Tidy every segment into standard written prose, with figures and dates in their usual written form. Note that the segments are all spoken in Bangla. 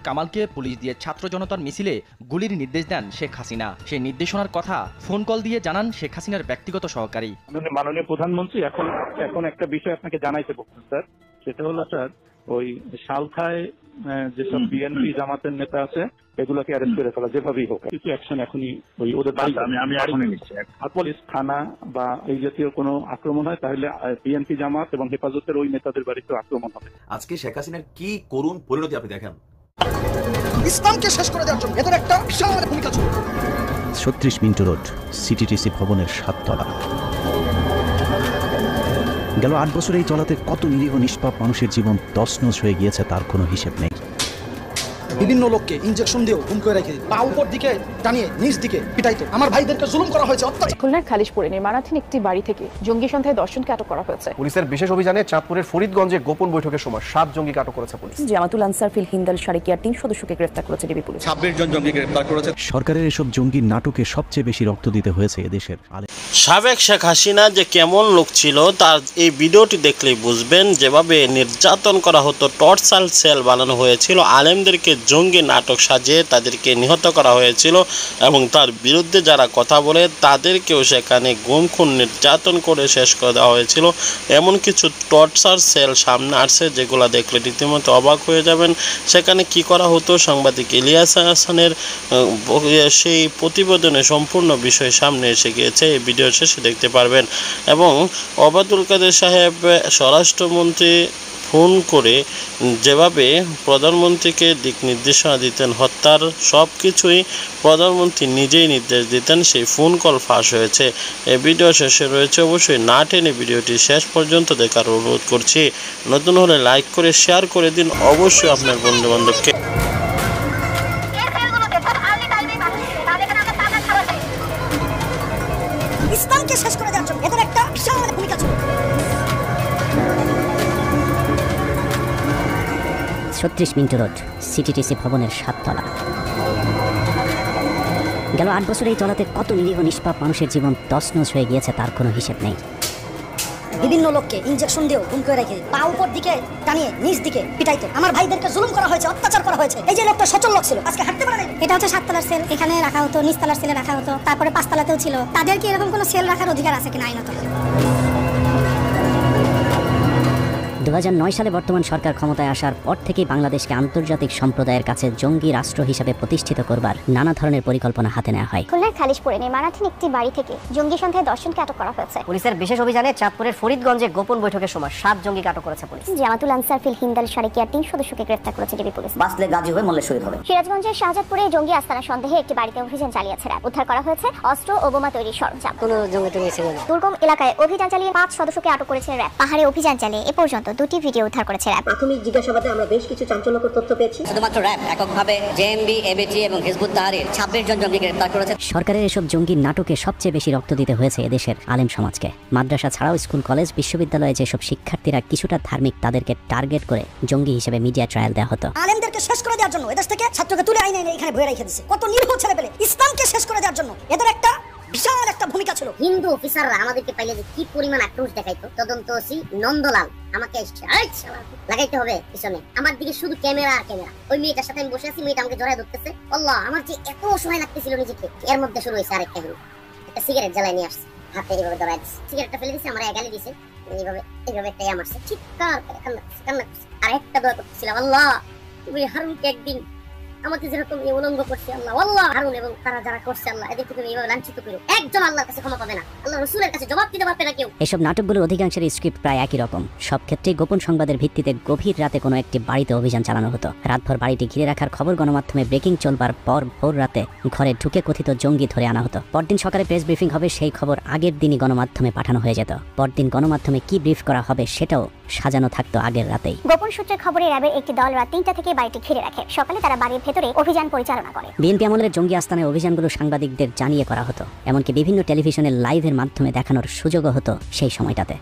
কামালকে পুলিশ দিয়ে ছাত্র জনতার মিছিলে গুলির নির্দেশ দেন শেখ হাসিনা। সেই নির্দেশনার কথা ফোন কল দিয়ে জানান শেখ হাসিনার ব্যক্তিগত সহকারী। মাননীয় প্রধানমন্ত্রী এখন একটা বিষয় আপনাকে জানাইতে বলছেন স্যার, সেটা হলো স্যার ওই সালখায় যেসব বিএনপি জামাতের নেতা আছে এগুলোকে অ্যারেস্ট করে ফেলা যেভাবেই হোক, কিছু অ্যাকশন এখনই ওই ওদের আর পুলিশ থানা বা এই জাতীয় কোনো আক্রমণ হয় তাহলে বিএনপি জামাত এবং হেফাজতের ওই নেতাদের বাড়িতে আক্রমণ হবে। আজকে শেখ হাসিনার কি করুণ পরিণতি আপনি দেখেন। ইসলামকে শেষ করে দেওয়ার জন্য এদের একটা বিশাল ভূমিকা ছিল। ৩৬ মিন্টু রোড, সিটিটিসি ভবনের ৭ তলা। গেল ৮ বছর এই চলাতে কত নিরীহ নিষ্পাপ মানুষের জীবন তছনছ হয়ে গিয়েছে তার কোনো হিসেব নেই। বিভিন্ন লোককে ইনজেকশন দিয়েও গুম করে রেখে পা উপর দিকে টানিয়ে নিচ দিকে পিটাইতো। আমার ভাইদেরকে জুলুম করা হয়েছে। খুলনার খালিশপুরে নির্মাণাধীন একটি বাড়ি থেকে জঙ্গি সন্দেহে 10 জনকে আটক করা হয়েছে। পুলিশের বিশেষ অভিযানে চাঁদপুরের ফরিদগঞ্জে গোপন বৈঠকের সময় 7 জঙ্গিকে আটক করেছে পুলিশ। জামাতুল আনসার ফিল হিন্দাল সারিকিয়ার 3 সদস্যকে গ্রেফতার করেছে ডিবি পুলিশ। 26 জন জঙ্গি গ্রেফতার করেছে। সরকারের এসব জঙ্গির নাটকে সবচেয়ে বেশি রক্ত দিতে হয়েছে এদেশের সাবেক শেখ হাসিনা যে কেমন লোক ছিল তার এই ভিডিওটি দেখলেই বুঝবেন। যেভাবে নির্যাতন করা হতো, টর্চার সেল বানানো হয়েছিল, আলেমদেরকে জঙ্গি নাটক সাজিয়ে তাদেরকে নিহত করা হয়েছিল এবং তার বিরুদ্ধে যারা কথা বলে তাদেরকেও সেখানে গুম খুন নির্যাতন করে শেষ করে দেওয়া হয়েছিল। এমন কিছু টর্চার সেল সামনে আসছে যেগুলো দেখলে রীতিমতো অবাক হয়ে যাবেন। সেখানে কি করা হতো, সাংবাদিক ইলিয়াস হাসানের সেই প্রতিবেদনে সম্পূর্ণ বিষয় সামনে এসে গিয়েছে। এই ভিডিও শেষে দেখতে পারবেন। এবং ওবায়দুল কাদের সাহেব স্বরাষ্ট্রমন্ত্রী ফোন করে যেভাবে প্রধানমন্ত্রীকে দিক নির্দেশনা দিতেন হত্যার, সব কিছুই প্রধানমন্ত্রী নিজেই নির্দেশ দিতেন। সেই ফোন কল ফাঁস হয়েছে। এই ভিডিও শেষে রয়েছে, অবশ্যই না টেনে ভিডিওটি শেষ পর্যন্ত দেখার অনুরোধ করছি। নতুন হলে লাইক করে শেয়ার করে দিন অবশ্যই আপনার বন্ধুবান্ধবকে। ইসলামকে শেষ করে দেওয়ার জন্য এদের একটা বিশাল ভূমিকা ছিল। ৩৬ মিন্টু রোড, সিটিটিসি ভবনের ৭ তলা। গেল ৮ বছর এই চলাতে কত নিরীহ নিষ্পাপ মানুষের জীবন তছনছ হয়ে গিয়েছে তার কোনো হিসেব নেই। বিভিন্ন লোককে ইনজেকশন দিয়েও গুম করে রেখে পা উপর দিকে টানিয়ে নিচ দিকে পিটাইতো। আমার ভাইদেরকে জুলুম করা হয়েছে, অত্যাচার করা হয়েছে। এই যে লোকটা সচল লোক ছিল, আজকে হাঁটতে পারে না। এটা হচ্ছে 7 তলার সেল, এখানে রাখা হতো, নিচ তলার সেলে রাখা হতো, তারপরে 5 তলাতেও ছিল। তাদের কি এরকম কোনো সেল রাখার অধিকার আছে কিনা আইনত? 2009 সালে বর্তমান সরকার ক্ষমতায় আসার পর থেকেই বাংলাদেশকে আন্তর্জাতিক সম্প্রদায়ের কাছে জঙ্গি রাষ্ট্র হিসেবে প্রতিষ্ঠিত করবার নানা ধরনের পরিকল্পনা হাতে নেওয়া হয়। খুলনার খালিশপুরে নির্মাণাধীন একটি বাড়ি থেকে জঙ্গি সন্দেহে 10 জনকে আটক করা হয়েছে। পুলিশের বিশেষ অভিযানে চাঁদপুরের ফরিদগঞ্জে গোপন বৈঠকের সময় 7 জঙ্গিকে আটক করেছে পুলিশ। জামাতুল আনসার ফিল হিন্দাল সারিকিয়ার 3 সদস্যকে গ্রেফতার করেছে ডিবি পুলিশ। বাসলে গাজী হয়ে মল্লে শহীদ হবে। সিরাজগঞ্জের শাহজাদপুরে জঙ্গি আস্তানা সন্দেহে একটি বাড়িতে অভিযান চালিয়েছে র্যাব। উদ্ধার করা হয়েছে অস্ত্র ও বোমা তৈরির সরঞ্জাম। কোনো জঙ্গি টঙ্গি ছিল না। দুর্গম এলাকায় অভিযান চালিয়ে 5 সদস্যকে আটক করেছে র্যাব। পাহাড়ে অভিযান চালিয়ে এ পর্যন্ত 2টি ভিডিও উদ্ধার করেছে র্যাব। প্রাথমিক জিজ্ঞাসাবাদে আমরা বেশ কিছু চাঞ্চল্যকর তথ্য পেয়েছি। শুধুমাত্র র্যাব এককভাবে জেএমবি, এবিটি এবং হিজবুত তাহরির 26 জন জঙ্গি গ্রেফতার করেছে। সরকারের এসব জঙ্গির নাটকে সবচেয়ে বেশি রক্ত দিতে হয়েছে এদেশের আলেম সমাজকে। মাদ্রাসা ছাড়াও স্কুল, কলেজ, বিশ্ববিদ্যালয়ে যেসব শিক্ষার্থীরা কিছুটা ধার্মিক তাদেরকে টার্গেট করে জঙ্গি হিসেবে মিডিয়া ট্রায়াল দেওয়া হতো। আলেমদেরকে শেষ করে দেওয়ার জন্য এদেশ থেকে ছাত্রকে তুলে আইনে এখানে ভরে রেখে দিয়েছে। কত নিরীহ ছেলে পেলে। ইসলামকে শেষ করে দেওয়ার জন্য এদের একটা বিশাল একটা ভূমিকা ছিল। হিন্দু অফিসাররা আমাদেরকে পাইলে যে কি পরিমাণ আক্রোশ দেখাইতো। তদন্ত ওসি নন্দলাল আমাকে লাগাইতে হবে পিছনে, আমার দিকে শুধু ক্যামেরা আর ক্যামেরা। ওই মেয়েটার সাথে আমি বসে আছি, মেয়েটা আমাকে জড়ায় ধরতেছে। আল্লাহ, আমার যে এত অসহায় লাগতেছিল নিজেকে। এর মধ্যে শুরু হয়েছে আরেকটা কাহিনী। একটা সিগারেট জ্বালাই নিয়ে আসছে, হাতে এইভাবে ধরাই দিচ্ছে। সিগারেটটা ফেলে দিচ্ছে, আমার গালে দিছে, এইভাবে এইভাবে একটা মারছে। চিৎকার করে কান্না করছে। আর একটা দোয়া করতেছিলাম, আল্লাহ তুমি হারুনকে একদিন আমাকে যেরকম উলঙ্গ করছে, আল্লাহ আল্লাহ হারুন এবং তারা যারা করছে, আল্লাহ এদেরকে তুমি এইভাবে লাঞ্ছিত করো। একজন আল্লাহর কাছে ক্ষমা পাবে না, আল্লাহ রাসূলের কাছে জবাব দিতে পারবে না কেউ। এসব নাটকগুলোর অধিকাংশের স্ক্রিপ্ট প্রায় একই রকম। সব ক্ষেত্রেই গোপন সংবাদের ভিত্তিতে গভীর রাতে কোনো একটি বাড়িতে অভিযান চালানো হতো। রাতভর বাড়িটি ঘিরে রাখার খবর গণমাধ্যমে ব্রেকিং চলবার পর ভোর রাতে ঘরে ঢুকে কথিত জঙ্গি ধরে আনা হতো। পরদিন সকালে প্রেস ব্রিফিং হবে, সেই খবর আগের দিনই গণমাধ্যমে পাঠানো হয়ে যেত। পরদিন গণমাধ্যমে কি ব্রিফ করা হবে সেটাও সাজানো থাকতো আগের রাতেই। গোপন সূত্রের খবরে র্যাবের একটি দল রাত 3টা থেকে বাড়িটি ঘিরে রাখে। সকালে তারা বাড়ির ভেতরে অভিযান পরিচালনা করে। বিএনপি আমলের জঙ্গি আস্তানায় অভিযানগুলো সাংবাদিকদের জানিয়ে করা হতো। এমনকি বিভিন্ন টেলিভিশনের লাইভের মাধ্যমে দেখানোর সুযোগও হতো সেই সময়টাতে।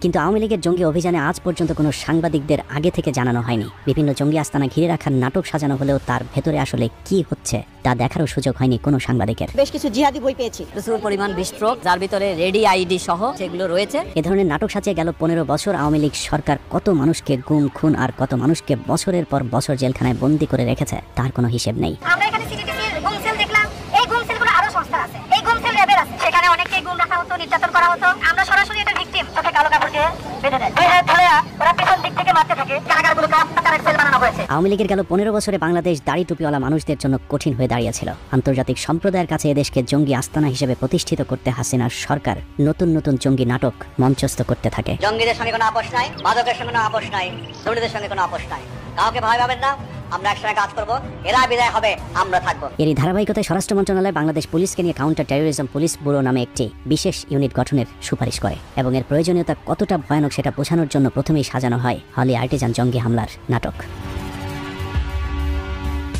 কিন্তু আওয়ামী লীগের জঙ্গি অভিযানে আজ পর্যন্ত কোনো সাংবাদিকদের আগে থেকে জানানো হয়নি। বিভিন্ন জঙ্গি আস্তানা ঘিরে রাখার নাটক সাজানো হলেও তার ভেতরে আসলে কি হচ্ছে তা দেখারও সুযোগ হয়নি কোনো সাংবাদিকের। বেশ কিছু জিহাদি বই পেয়েছি, প্রচুর পরিমাণ বিস্ফোরক, যার ভিতরে রেডি আইডি সহ সেগুলো রয়েছে। এ ধরনের নাটক সাজিয়ে গেল 15 বছর আওয়ামী লীগ সরকার কত মানুষকে গুম খুন আর কত মানুষকে বছরের পর বছর জেলখানায় বন্দী করে রেখেছে তার কোনো হিসেব নেই। আমরা এখানে সিটিটিসির গুম সেল দেখলাম, এই গুম সেলগুলো আরো সংস্থা আছে, এই গুম সেল লেভেল আছে, সেখানে অনেককে গুম রাখা হতো, নির্যাতন করা হতো। আমরা সরাসরি এটা ভিকটিম, চোখে কালো কাপড় দিয়ে বেঁধে দেয়, দুই হাত ধরে ওরা পিছন দিক থেকে মারতে থাকে, কারাগারগুলোকে আপনাদের সেল বানানো হয়েছে। আওয়ামী লীগের গেল 15 বছরে বাংলাদেশ দাড়ি টুপিওয়ালা মানুষদের জন্য কঠিন হয়ে দাঁড়িয়েছিল। আন্তর্জাতিক সম্প্রদায়ের কাছে এদেশকে জঙ্গি আস্তানা হিসেবে প্রতিষ্ঠিত করতে হাসিনার সরকার নতুন নতুন জঙ্গি নাটক মঞ্চস্থ করতে থাকে। জঙ্গিদের সঙ্গে কোনো আপোষ নাই, মাদকের সঙ্গে কোনো আপোষ নাই, দুর্নীতির সঙ্গে কোনো আপোষ নাই। কাউকে ভয় পাবেন না, আমরা একসাথে কাজ করব, এরা বিদায় হবে, আমরা থাকবো। এরই ধারাবাহিকতায় স্বরাষ্ট্র মন্ত্রণালয় বাংলাদেশ পুলিশকে নিয়ে কাউন্টার টেরোরিজম পুলিশ ব্যুরো নামে একটি বিশেষ ইউনিট গঠনের সুপারিশ করে এবং এর প্রয়োজনীয়তা কতটা ভয়ানক সেটা বোঝানোর জন্য প্রথমেই সাজানো হয় হলি আর্টিজান জঙ্গি হামলার নাটক।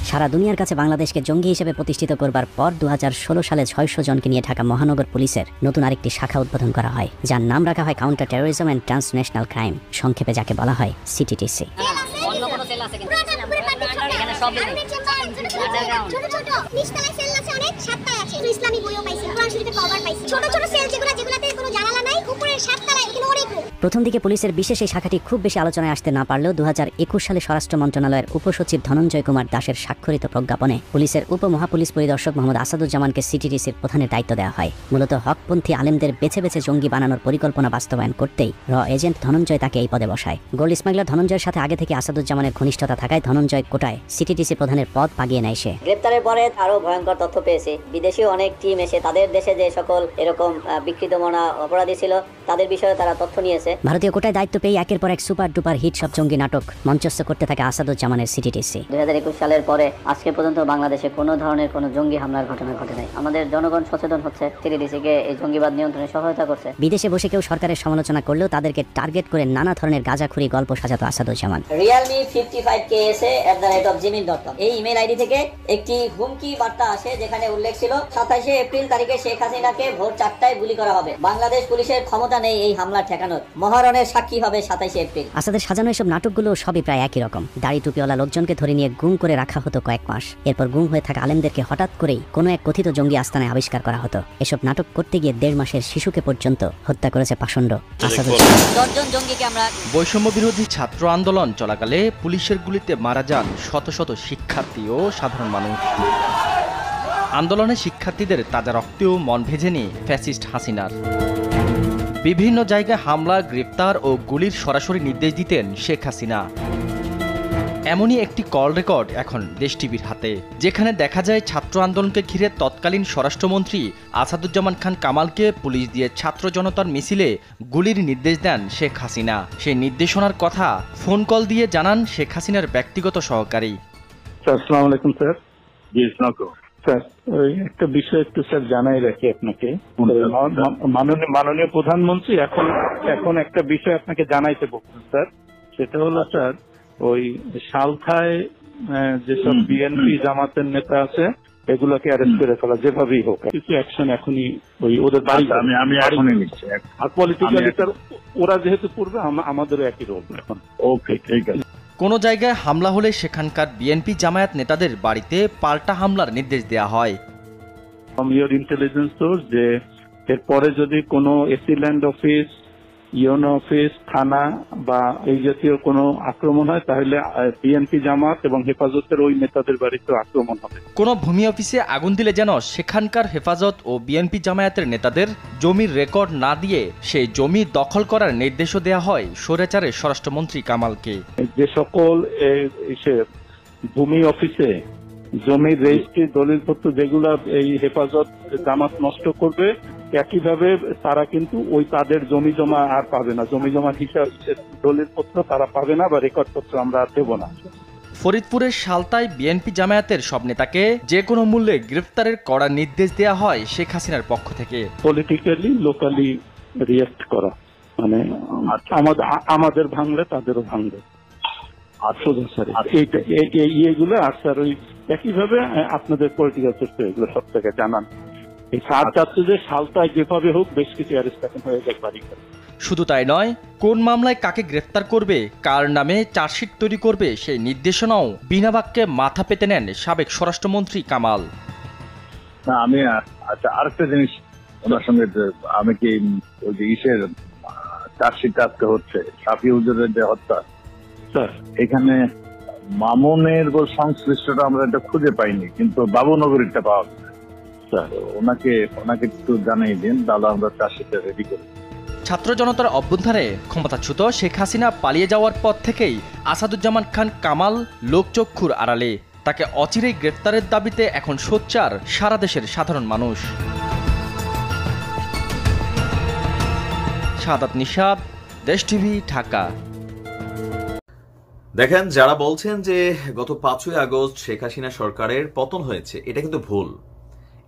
সারা দুনিয়ার কাছে বাংলাদেশকে জঙ্গি হিসেবে প্রতিষ্ঠিত করবার পর 2016 সালে 600 জনকে নিয়ে ঢাকা মহানগর পুলিশের নতুন আরেকটি শাখা উদ্বোধন করা হয়, যার নাম রাখা হয় counter terrorism and transnational crime, সংক্ষেপে যাকে বলা হয় সিটিটিসি। অন্য কোনো সেল আছে কিন্তু এখানে সব ছোট ছোট নিচতলায় সেল আছে অনেক, সাততলায় আছে, ইসলামী বইও পাইছি, কোরআন শরীফের কভার পাইছি, ছোট ছোট সেল যেগুলাতে কোনো জানালা নাই, উপরের সাততলায় এখানে অনেক। প্রথম দিকে পুলিশের বিশেষ এই শাখাটি খুব বেশি আলোচনায় আসতে না পারলেও 2021 সালে স্বরাষ্ট্র মন্ত্রণালয়ের উপসচিব ধনঞ্জয় কুমার দাসের স্বাক্ষরিত প্রজ্ঞাপনে পুলিশের উপমহাপুলিশ পরিদর্শক মোহাম্মদ আসাদুজ্জামানকে সিটিটিসির প্রধানের দায়িত্ব দেওয়া হয়। মূলত হকপন্থী আলেমদের বেছে বেছে জঙ্গি বানানোর পরিকল্পনা বাস্তবায়ন করতেই এজেন্ট ধনঞ্জয় তাকে এই পদে বসায়। গোল্ড স্মাগলার ধনঞ্জয়ের সাথে আগে থেকে আসাদুজ্জামানের ঘনিষ্ঠতা থাকায় ধনঞ্জয় কোটায় সিটিটিসি প্রধানের পদ পাগিয়ে নেয় সে। গ্রেপ্তারের পরে আরো ভয়ঙ্কর তথ্য পেয়েছি, বিদেশি অনেক টিম এসে তাদের দেশে যে সকল এরকম বিকৃতমনা অপরাধী ছিল তাদের বিষয়ে তারা তথ্য নিয়েছে। ভারতীয় কোটায় দায়িত্ব পেয়ে একের পর এক সুপার ডুপার হিট সব জঙ্গি নাটক মঞ্চস্থ করতে থাকে আসাদুজ্জামানের সিটিটিসি। 2021 সালের পরে আজকে পর্যন্ত বাংলাদেশে কোনো ধরনের কোনো জঙ্গি হামলার ঘটনা ঘটে নাই। আমাদের জনগণ সচেতন হচ্ছে, সিটিটিসিকে এই জঙ্গিবাদ নিয়ন্ত্রণে সহায়তা করছে। বিদেশে বসে কেউ সরকারের সমালোচনা করলেও তাদেরকে টার্গেট করে নানা ধরনের গাঁজাখুরি গল্প সাজাতো আসাদুজ্জামান। realme55ks@gmail.com এই ইমেল আইডি থেকে একটি হুমকি বার্তা আসে যেখানে উল্লেখ ছিল 27শে এপ্রিল তারিখে শেখ হাসিনাকে ভোর 4টায় গুলি করা হবে। বাংলাদেশ পুলিশের ক্ষমতা নেই এই হামলা ঠেকানোর, মহারণের সাক্ষী হবে 27শে এপ্রিল। আসাদের সাজানো এসব নাটকগুলো সবই প্রায় একই রকম। দাড়ি টুপিওয়ালা লোকজনকে ধরে নিয়ে গুম করে রাখা হতো কয়েক মাস, এরপর গুম হয়ে থাকা আলেমদেরকে হঠাৎ করেই কোনো এক কথিত জঙ্গি আস্তানায় আবিষ্কার করা হতো। এসব নাটক করতে গিয়ে 1.5 মাসের শিশুকে পর্যন্ত হত্যা করেছে পাষণ্ড আসাদুজ্জামান। 10 জন জঙ্গিকে আমরা বৈষম্য বিরোধী ছাত্র আন্দোলন চলাকালে পুলিশের গুলিতে মারা যান শত শত শিক্ষার্থী ও সাধারণ মানুষ। আন্দোলনে শিক্ষার্থীদের তাজা রক্তেও মন ভেজেনি ফ্যাসিস্ট হাসিনার। বিভিন্ন জায়গায় হামলা, গ্রেপ্তার ও গুলির সরাসরি নির্দেশ দিতেন শেখ হাসিনা। এমনই একটি কল রেকর্ড এখন দেশ টিভির হাতে, যেখানে দেখা যায় ছাত্র আন্দোলনকে ঘিরে তৎকালীন স্বরাষ্ট্রমন্ত্রী আসাদুজ্জামান খান কামালকে পুলিশ দিয়ে ছাত্র জনতার মিছিলে গুলির নির্দেশ দেন শেখ হাসিনা। সেই নির্দেশনার কথা ফোন কল দিয়ে জানান শেখ হাসিনার ব্যক্তিগত সহকারী। আসসালামু আলাইকুম স্যার। জি আসসালামু স্যার, ওই একটা বিষয় একটু স্যার জানাই রাখি আপনাকে। মাননীয় প্রধানমন্ত্রী এখন একটা বিষয় আপনাকে জানাইতে বলছেন স্যার, সেটা হলো স্যার ওই সালখায় যেসব বিএনপি জামাতের নেতা আছে এগুলোকে অ্যারেস্ট করে ফেলা, যেভাবেই হোক কিছু অ্যাকশন এখনই ওই ওদের বাড়ি আমি এখনই নিচ্ছি। আর পলিটিক্যালি স্যার ওরা যেহেতু করবে আমাদেরও একই রোল এখন। ওকে, ঠিক আছে। কোনো জায়গায় হামলা হলে সেখানকার বিএনপি জামায়াত নেতাদের বাড়িতে পাল্টা হামলার নির্দেশ দেওয়া হয়। ফ্রম ইওর ইন্টেলিজেন্স সোর্স যে এরপরে যদি কোনো AC land office, UNO office, থানা বা এই জাতীয় কোনো আক্রমণ হয় তাহলে বিএনপি জামাত এবং হেফাজতের ওই নেতাদের বাড়িতে আক্রমণ হবে। কোনো ভূমি অফিসে আগুন দিলে যেন সেখানকার হেফাজত ও বিএনপি জামায়াতের নেতাদের জমির রেকর্ড না দিয়ে সেই জমি দখল করার নির্দেশও দেওয়া হয় স্বৈরাচারের স্বরাষ্ট্রমন্ত্রী কামালকে। যে সকল ভূমি অফিসে জমির রেজিস্ট্রি, দলিলপত্র যেগুলা এই হেফাজত জামাত নষ্ট করবে, একইভাবে তারা কিন্তু ওই তাদের জমি জমা আর পাবে না, জমি জমার হিসাব দলিলপত্র তারা পাবে না বা রেকর্ডপত্র আমরা আর দেব না। ফরিদপুরের সালতায় বিএনপি জামায়াতের সব নেতাকে যে কোনো মূল্যে গ্রেফতারের কড়া নির্দেশ দেওয়া হয় শেখ হাসিনার পক্ষ থেকে। পলিটিক্যালি লোকালি রিয়েক্ট করা, মানে আমাদের ভাঙলে তাদেরও ভাঙবে। এইগুলো আর স্যার ওই একইভাবে আপনাদের পলিটিক্যাল তথ্য এগুলো সব থেকে জানান। এই সার চাচ্ছে যে সালতায় যেভাবে হোক বেশ কিছু অ্যারেস্ট এখন হয়ে যায় বাড়ি করে। শুধু তাই নয়, কোন মামলায় কাকে গ্রেফতার করবে, কার নামে চার্জশিট তৈরি করবে সেই নির্দেশনাও বিনা বাক্যে মাথা পেতে নেন সাবেক স্বরাষ্ট্রমন্ত্রী কামাল। না, আমি আচ্ছা আরেকটা জিনিস ওনার সঙ্গে, আমি কি ওই যে ইসের চার্জশিট আজকে হচ্ছে শাফি হুজুরের যে হত্যা, স্যার এখানে মামুনের সংশ্লিষ্টটা আমরা এটা খুঁজে পাইনি, কিন্তু বাবুনগরীরটা পাওয়া গেছে। স্যার ওনাকে একটু জানিয়ে দিন, তাহলে আমরা চার্জশিটটা রেডি করি। ছাত্র জনতার অভ্যুত্থানে ক্ষমতাচ্যুত শেখ হাসিনা পালিয়ে যাওয়ার পর থেকেই আসাদুজ্জামান খান কামাল লোকচক্ষুর আড়ালে। তাকে অচিরেই গ্রেফতারের দাবিতে এখন সোচ্চার সারা দেশের সাধারণ মানুষ। সাদাত নিশাত, দেশ টিভি, ঢাকা। দেখেন, যারা বলছেন যে গত 5ই আগস্ট শেখ হাসিনা সরকারের পতন হয়েছে, এটা কিন্তু ভুল।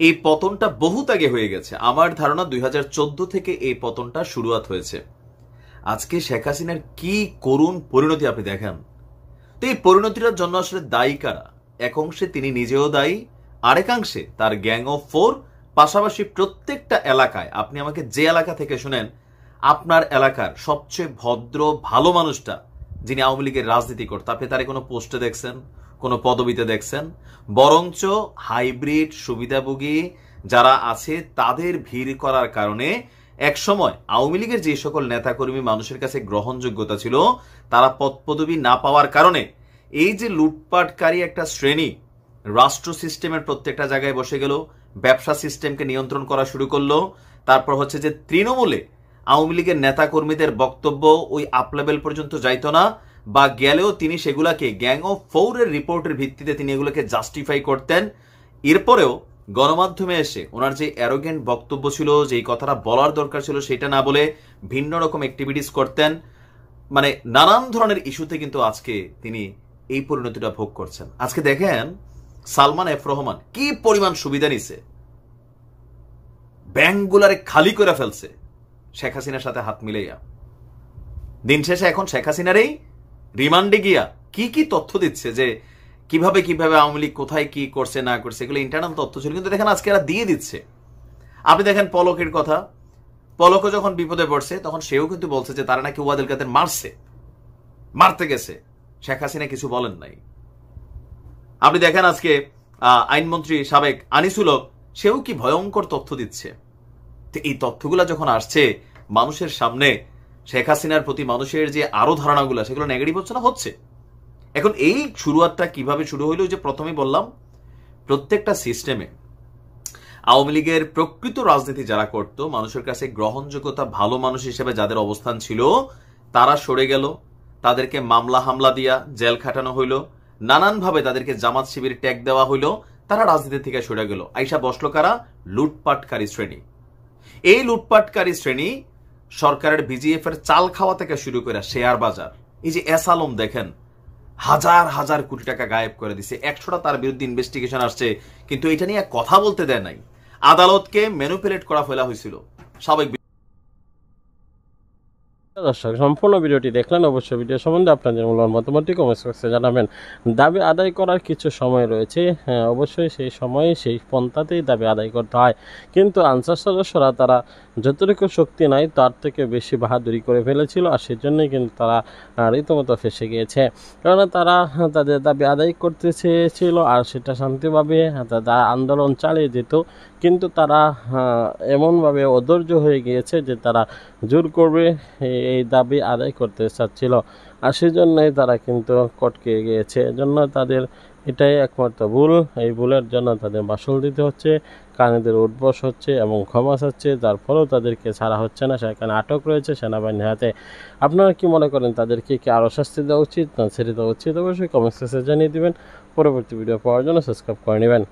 এই পতনটা বহুত আগে হয়ে গেছে। আমার ধারণা 2014 থেকে এই পতনটা শুরুয়াত হয়েছে। আজকে শেখ হাসিনার কি করুণ পরিণতি আপনি দেখেন। তো এই পরিণতিটার জন্য আসলে দায়ী কারা? এক অংশে তিনি নিজেও দায়ী, আরেকাংশে তার গ্যাং অফ ফোর, পাশাপাশি প্রত্যেকটা এলাকায়, আপনি আমাকে যে এলাকা থেকে শুনেন, আপনার এলাকার সবচেয়ে ভদ্র ভালো মানুষটা যিনি আওয়ামী লীগের রাজনীতি করতেন, আপনি তারে কোনো পোস্টে দেখছেন, কোনো পদবিতে দেখছেন? বরঞ্চ হাইব্রিড সুবিধাভোগী যারা আছে তাদের ভিড় করার কারণে একসময় আওয়ামী লীগের যে সকল নেতাকর্মী মানুষের কাছে গ্রহণযোগ্যতা ছিল, তারা পদপদবি না পাওয়ার কারণে এই যে লুটপাটকারী একটা শ্রেণী রাষ্ট্র সিস্টেমের প্রত্যেকটা জায়গায় বসে গেল, ব্যবসা সিস্টেমকে নিয়ন্ত্রণ করা শুরু করলো। তারপর হচ্ছে যে তৃণমূলে আওয়ামী লীগের নেতা কর্মীদের বক্তব্য ওই আপ লেভেল পর্যন্ত যাইতো না, বা গেলেও তিনি সেগুলাকে গ্যাং অফ ফোরের রিপোর্টের ভিত্তিতে তিনি এগুলোকে জাস্টিফাই করতেন। এরপরেও গণমাধ্যমে এসে ওনার যে অ্যারোগেন্ট বক্তব্য ছিল, যেই কথাটা বলার দরকার ছিল সেটা না বলে ভিন্ন রকম অ্যাক্টিভিটিস করতেন। মানে নানান ধরনের ইস্যুতে কিন্তু আজকে তিনি এই পরিণতিটা ভোগ করছেন। আজকে দেখেন সালমান এফ রহমান কি পরিমাণ সুবিধা নিছে, ব্যাংকগুলারে খালি করে ফেলছে শেখ হাসিনার সাথে হাত মিলাইয়া। দিন শেষে এখন শেখ হাসিনারই রিমান্ডে গিয়া কি কি তথ্য দিচ্ছে যে কিভাবে আওয়ামী লীগ কোথায় কি করছে না করছে, এগুলো ইন্টারনাল তথ্য ছিল, কিন্তু দেখেন আজকে এরা দিয়ে দিচ্ছে। আপনি দেখেন পলকের কথা, পলকও যখন বিপদে পড়ছে তখন সেও কিন্তু বলছে যে তারা নাকি ওয়াদেল কাদের মারতে গেছে, শেখ হাসিনা কিছু বলেন নাই। আপনি দেখেন আজকে আইনমন্ত্রী সাবেক আনিসুল হক, সেও কি ভয়ঙ্কর তথ্য দিচ্ছে। তো এই তথ্যগুলা যখন আসছে মানুষের সামনে, শেখ হাসিনার প্রতি মানুষের যে আরো ধারণাগুলো সেগুলো নেগেটিভ হচ্ছে না, হচ্ছে। এখন এই শুরুয়াতটা কিভাবে শুরু হইল? যে প্রথমেই বললাম, প্রত্যেকটা সিস্টেমে আওয়ামী লীগের প্রকৃত রাজনীতি যারা করত, মানুষের কাছে গ্রহণযোগ্যতা ভালো মানুষ হিসেবে যাদের অবস্থান ছিল, তারা সরে গেল, তাদেরকে মামলা হামলা দিয়া জেল খাটানো হইল, নানানভাবে তাদেরকে জামাত শিবির ট্যাগ দেওয়া হইল, তারা রাজনীতি থেকে সরে গেল। আইসা বসলো কারা? লুটপাটকারী শ্রেণী। এই লুটপাটকারী শ্রেণী সরকারের বিজিএফ এর চাল খাওয়া থেকে শুরু করে শেয়ার বাজার, এই যে এস আলম দেখেন হাজার হাজার কোটি টাকা গায়েব করে দিছে, 100টা তার বিরুদ্ধে ইনভেস্টিগেশন আসছে, কিন্তু এটা নিয়ে কথা বলতে দেয় নাই। আদালতকে ম্যানিপুলেট করা ফেলা হয়েছিল। স্বাভাবিক দর্শক, সম্পূর্ণ ভিডিওটি দেখলেন। অবশ্যই ভিডিও সম্বন্ধে আপনাদের মূল্যবান মতামতটি কমেন্ট বক্সে জানাবেন। দাবি আদায় করার কিছু সময় রয়েছে, হ্যাঁ অবশ্যই সেই সময়ে সেই পন্থাতেই দাবি আদায় করতে হয়, কিন্তু আনসার সদস্যরা তারা যতটুকু শক্তি নাই তার থেকে বেশি বাহাদুরি করে ফেলেছিল, আর সেজন্যই কিন্তু তারা রীতিমতো ফেসে গিয়েছে। কেননা তারা তাদের দাবি আদায় করতে চেয়েছিল, আর সেটা শান্তিভাবে তারা আন্দোলন চালিয়ে যেত, কিন্তু তারা এমনভাবে অধৈর্য হয়ে গিয়েছে যে তারা জোর করবে এই দাবি আদায় করতে চাচ্ছিল, আর সেজন্যই তারা কিন্তু কটকে গিয়েছে। এজন্য তাদের এটাই একমাত্র ভুল। এই ভুলের জন্য তাদের মাসুল দিতে হচ্ছে, কানেদের উঠবস হচ্ছে এবং ক্ষমা চাচ্ছে, যার ফলেও তাদেরকে ছাড়া হচ্ছে না, সেখানে আটক রয়েছে সেনাবাহিনীর হাতে। আপনারা কি মনে করেন, তাদেরকে কি আরও শাস্তি দেওয়া উচিত না ছেড়ে দেওয়া উচিত? অবশ্যই কমেন্ট সেকশনে জানিয়ে দেবেন। পরবর্তী ভিডিও পাওয়ার জন্য সাবস্ক্রাইব করে নেবেন।